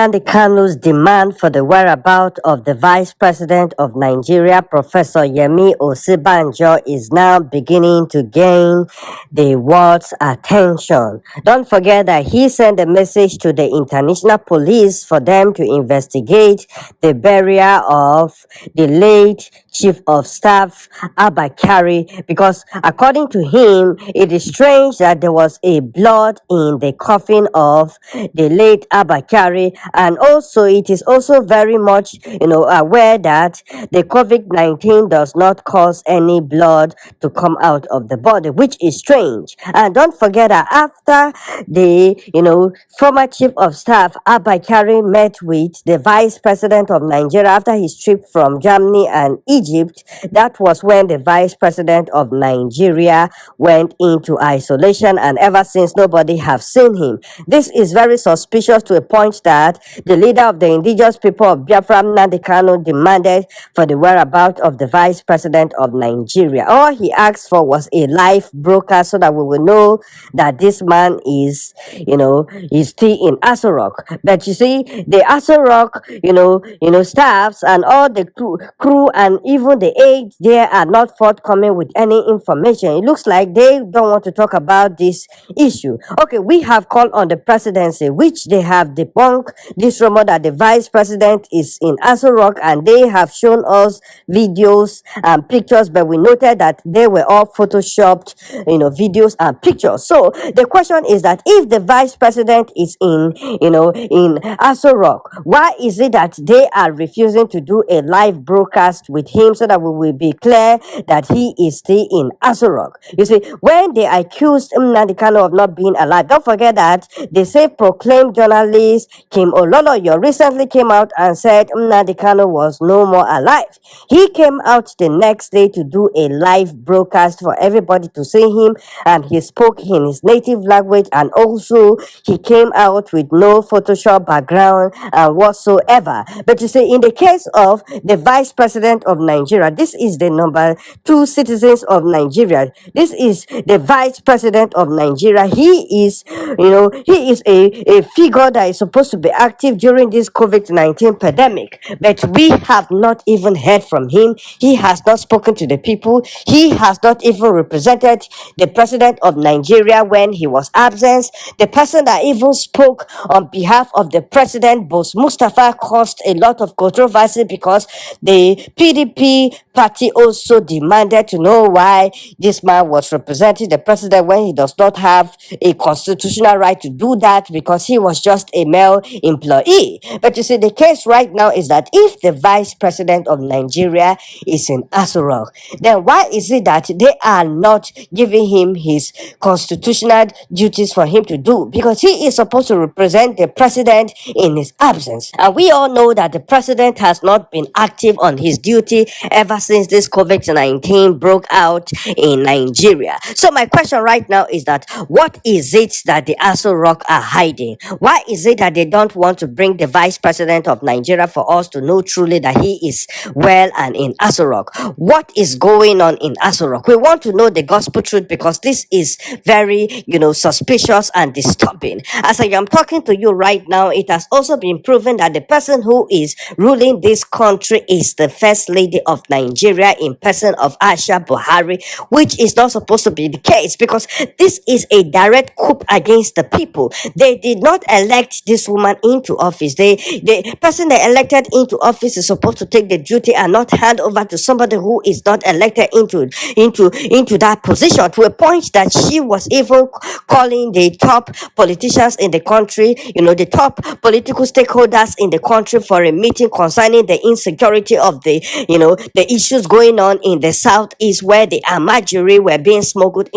Nnamdi Kanu's demand for the whereabouts of the Vice President of Nigeria, Professor Yemi Osibanjo, is now beginning to gain the world's attention. Don't forget that he sent a message to the international police for them to investigate the burial of the late Chief of Staff Abakari, because according to him, it is strange that there was a blood in the coffin of the late Abakari, and also it is also very much aware that the COVID-19 does not cause any blood to come out of the body, which is strange. And don't forget that after the former Chief of Staff Abakari met with the Vice President of Nigeria after his trip from Germany and Egypt, that was when the Vice President of Nigeria went into isolation, and ever since nobody have seen him. This is very suspicious to a point that the leader of the indigenous people of Biafra, Nnamdi Kanu, demanded for the whereabouts of the Vice President of Nigeria. All he asked for was a live broadcast so that we will know that this man is still in Aso Rock. But you see, the Aso Rock, staffs and all the crew and even the aides there are not forthcoming with any information. It looks like they don't want to talk about this issue. Okay, we have called on the presidency, which they have debunked this rumor that the vice president is in Aso Rock, and they have shown us videos and pictures, but we noted that they were all photoshopped, videos and pictures. So the question is that if the vice president is in Aso Rock, why is it that they are refusing to do a live broadcast with him so that we will be clear that he is still in Aso Rock? You see, when they accused Nnamdi Kanu of not being alive, don't forget that the self-proclaimed journalist Kim Ololoyo recently came out and said Nnamdi Kanu was no more alive. He came out the next day to do a live broadcast for everybody to see him, and he spoke in his native language, and also he came out with no Photoshop background and whatsoever. But you see, in the case of the Vice President of Nigeria, this is the number 2 citizens of Nigeria. This is the Vice President of Nigeria. He is a figure that is supposed to be active during this COVID-19 pandemic, but we have not even heard from him. He has not spoken to the people. He has not even represented the President of Nigeria when he was absent. The person that even spoke on behalf of the President, Boss Mustafa, caused a lot of controversy because the PDP party also demanded to know why this man was representing the President when he does not have a constitutional right to do that, because he was just a male employee. But you see, the case right now is that if the Vice President of Nigeria is in Aso Rock, then why is it that they are not giving him his constitutional duties for him to do? Because he is supposed to represent the President in his absence. And we all know that the President has not been active on his duty ever since this COVID-19 broke out in Nigeria. So my question right now is that what is it that the Aso Rock are hiding? Why is it that they don't want to bring the Vice President of Nigeria for us to know truly that he is well and in Aso Rock? What is going on in Aso Rock? We want to know the gospel truth, because this is very, suspicious and disturbing. As I am talking to you right now, it has also been proven that the person who is ruling this country is the First Lady of Nigeria in person of Aisha Buhari, which is not supposed to be the case, because this is a direct coup against the people. They did not elect this woman into office. The person they elected into office is supposed to take the duty and not hand over to somebody who is not elected into that position, to a point that she was even calling the top politicians in the country, the top political stakeholders in the country for a meeting concerning the insecurity of the issues going on in the southeast, where the Amajiri were being smuggled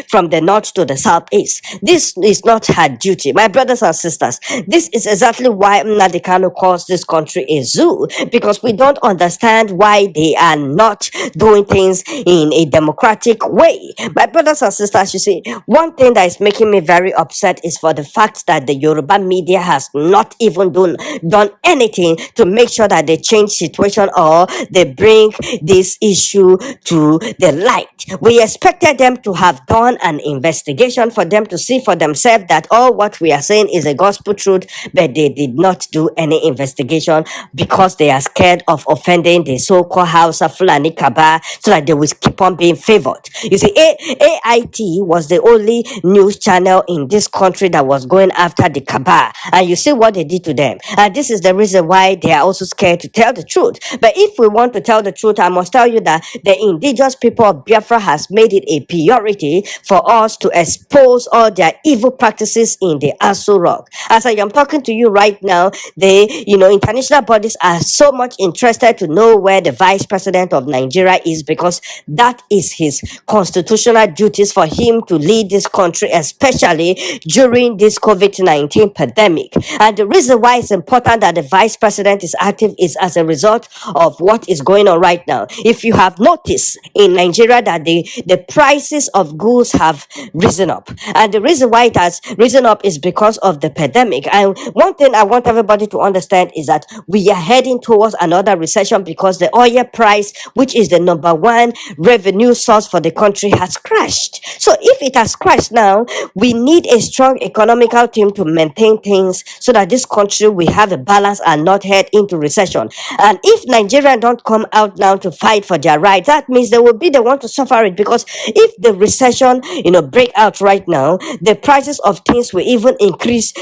from the north to the southeast. This is not her duty, my brothers and sisters. This is exactly why Nnamdi Kanu calls this country a zoo, because we don't understand why they are not doing things in a democratic way. My brothers and sisters, you see, one thing that is making me very upset is for the fact that the Yoruba media has not even done anything to make sure that they change situation or they bring this issue to the light. We expected them to have done an investigation for them to see for themselves that all what we are saying is a gospel truth, but they did not do any investigation because they are scared of offending the so-called House of Fulani Kaba, so that they will keep on being favored. You see, AIT was the only news channel in this country that was going after the Kaba, and you see what they did to them. And this is the reason why they are also scared to tell the truth. But if we want to tell the truth, I must tell you that the indigenous people of Biafra has made it a priority for us to expose all their evil practices in the Aso Rock. As I am talking to you right now, the international bodies are so much interested to know where the vice president of Nigeria is, because that is his constitutional duties for him to lead this country, especially during this COVID-19 pandemic. And the reason why it's important that the vice president is active is as a result of what is going on right now. If you have noticed in Nigeria that the prices of goods have risen up, and the reason why it has risen up is because of the pandemic. And one thing I want everybody to understand is that we are heading towards another recession because the oil price, which is the number one revenue source for the country, has crashed. So if it has crashed now, we need a strong economical team to maintain things so that this country will have a balance and not head into recession. And if Nigerians don't come out now to fight for their rights, that means they will be the one to suffer it, because if the recession break out right now, the prices of things will even increase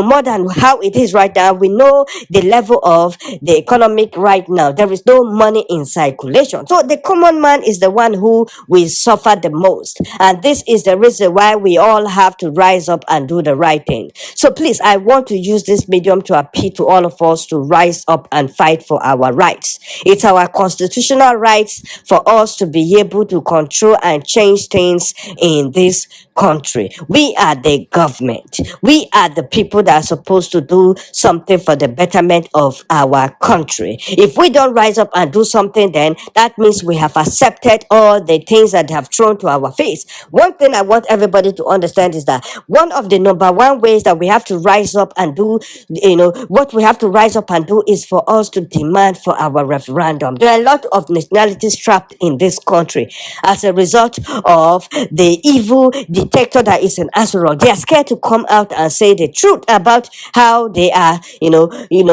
more than how it is right now. We know the level of the economic right now. There is no money in circulation, so the common man is the one who will suffer the most. And this is the reason why we all have to rise up and do the right thing. So please, I want to use this medium to appeal to all of us to rise up and fight for our rights. It's our constitutional rights for us to be able to control and change things in this country. We are the government. We are the people that are supposed to do something for the betterment of our country. If we don't rise up and do something, then that means we have accepted all the things that they have thrown to our face. One thing I want everybody to understand is that one of the number one ways that we have to rise up and do, what we have to rise up and do is for us to demand for our referendum. There are a lot of nationalities trapped in this country as a result of the evil dictator that is in Aso Rock. They are scared to come out and say the truth about how they are,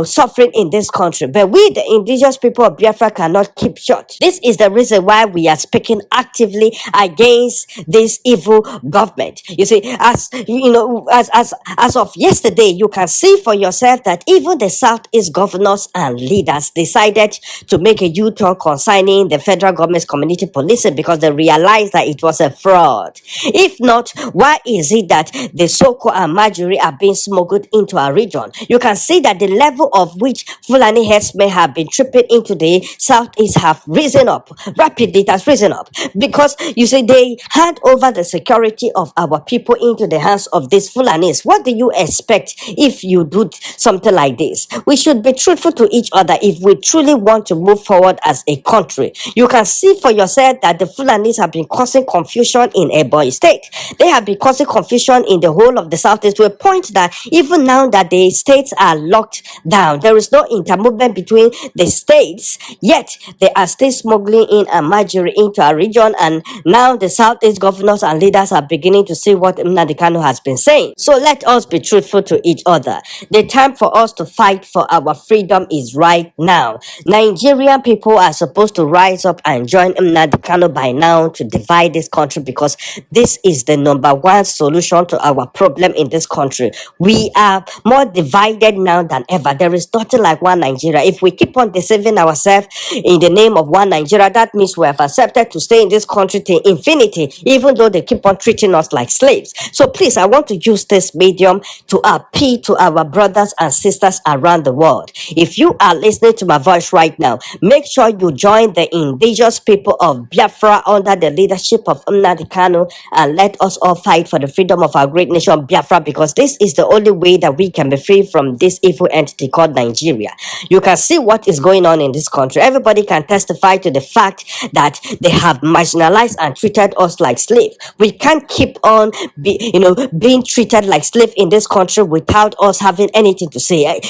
suffering in this country. But we, the indigenous people of Biafra, cannot keep short. This is the reason why we are speaking actively against this evil government. You see, as of yesterday, you can see for yourself that even the Southeast governors and leaders decided to make a U-turn concerning the federal government's community policing because they realized that it was a fraud. If not, why is it that the Soko and Majuri are being smuggled into our region? You can see that the level of which Fulani herdsmen have been tripping into the Southeast have risen up rapidly. It has risen up because you see they hand over the security of our people into the hands of these Fulanis. What do you expect if you do something like this? We should be truthful to each other if we truly want to move forward as a country. You can see for yourself that the Fulanis have been causing confusion in Ebonyi State. They have been causing confusion in the whole of the Southeast to a point that even now that the states are locked down, there is no intermovement between the states, yet they are still smuggling in a Majuri into our region. And now the Southeast governors and leaders are beginning to see what Nnamdi Kanu has been saying. So let us be truthful to each other. The time for us to fight for our freedom is right now. Nigerian people are supposed to rise up and join Nnamdi Kanu by now to divide this country, because this is the number one solution to our problem in this country. We are more divided now than ever. There is nothing like one Nigeria. If we keep on deceiving ourselves in the name of one Nigeria, that means we have accepted to stay in this country till infinity, even though they keep on treating us like slaves. So please, I want to use this medium to appeal to our brothers and sisters around the world. If you are listening to my voice right now, make sure you join the indigenous people of Biafra under the leadership of Nnamdi Kanu, and let us all fight for the freedom of our great nation Biafra, because this is the only way that we can be free from this evil entity called Nigeria. You can see what is going on in this country. Everybody can testify to the fact that they have marginalized and treated us like slaves. We can't keep on being treated like slaves in this country without us having anything to say.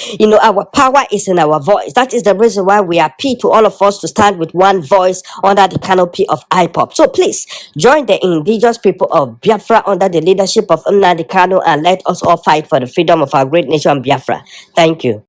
Our power is in our voice. That is the reason why we appeal to all of us us to stand with one voice under the canopy of IPOP. So please join the indigenous people of Biafra under the leadership of Nnamdi Kanu and let us all fight for the freedom of our great nation, Biafra. Thank you.